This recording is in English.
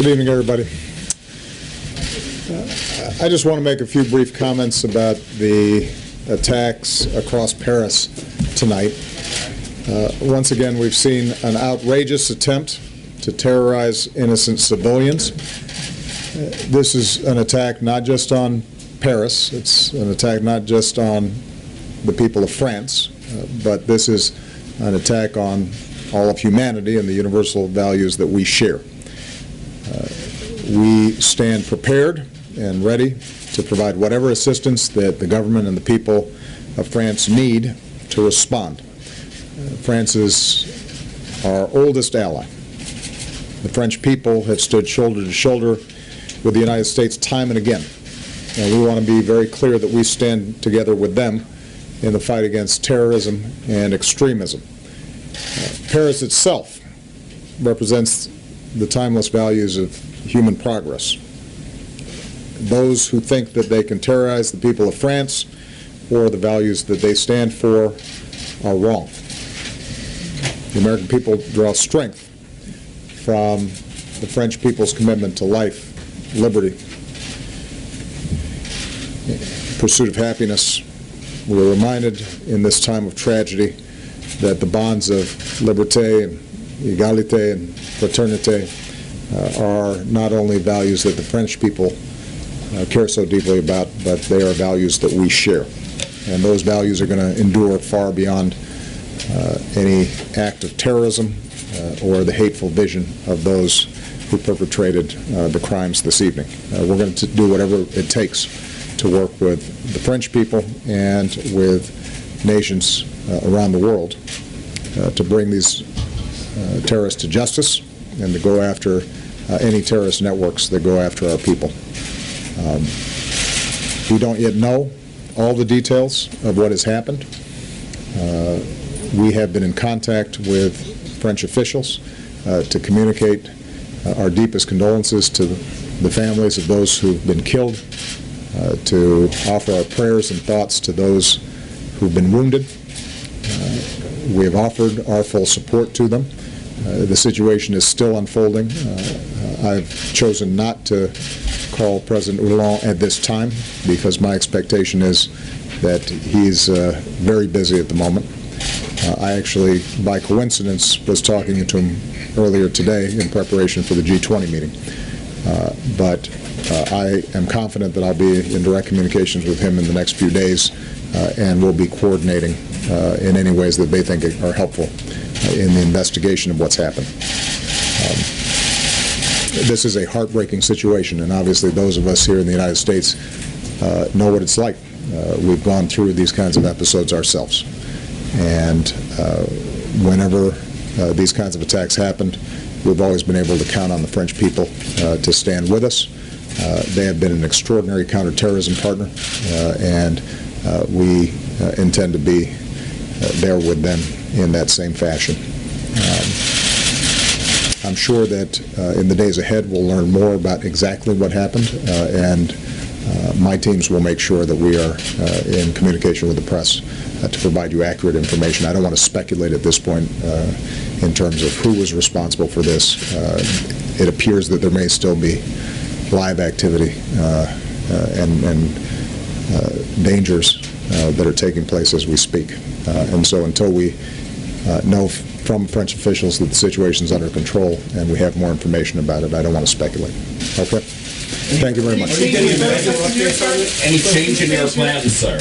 Good evening, everybody. I just want to make a few brief comments about the attacks across Paris tonight. Once again, we've seen an outrageous attempt to terrorize innocent civilians. This is an attack not just on Paris, it's an attack not just on the people of France, but this is an attack on all of humanity and the universal values that we share. We stand prepared and ready to provide whatever assistance that the government and the people of France need to respond. France is our oldest ally. The French people have stood shoulder to shoulder with the United States time and again, and we want to be very clear that we stand together with them in the fight against terrorism and extremism. Paris itself represents the timeless values of human progress. Those who think that they can terrorize the people of France or the values that they stand for are wrong. The American people draw strength from the French people's commitment to life, liberty, pursuit of happiness. We're reminded in this time of tragedy that the bonds of liberté and égalité and fraternité are not only values that the French people care so deeply about, but they are values that we share. And those values are going to endure far beyond any act of terrorism or the hateful vision of those who perpetrated the crimes this evening. We're going to do whatever it takes to work with the French people and with nations around the world to bring these terrorists to justice and to go after any terrorist networks that go after our people. We don't yet know all the details of what has happened. We have been in contact with French officials to communicate our deepest condolences to the families of those who've been killed, to offer our prayers and thoughts to those who've been wounded. We have offered our full support to them. The situation is still unfolding. I've chosen not to call President Hollande at this time because my expectation is that he's very busy at the moment. I actually, by coincidence, was talking to him earlier today in preparation for the G20 meeting. But I am confident that I'll be in direct communications with him in the next few days, and we'll be coordinating in any ways that they think are helpful in the investigation of what's happened. This is a heartbreaking situation, and obviously those of us here in the United States know what it's like. We've gone through these kinds of episodes ourselves. And whenever these kinds of attacks happened, we've always been able to count on the French people to stand with us. They have been an extraordinary counterterrorism partner, and we intend to be there with them in that same fashion. I'm sure that in the days ahead we'll learn more about exactly what happened, and my teams will make sure that we are in communication with the press to provide you accurate information. I don't want to speculate at this point in terms of who was responsible for this. It appears that there may still be live activity and dangers that are taking place as we speak. And so until we know from French officials that the situation is under control and we have more information about it, I don't want to speculate. Okay? Thank you very much. Any change in your plans, sir?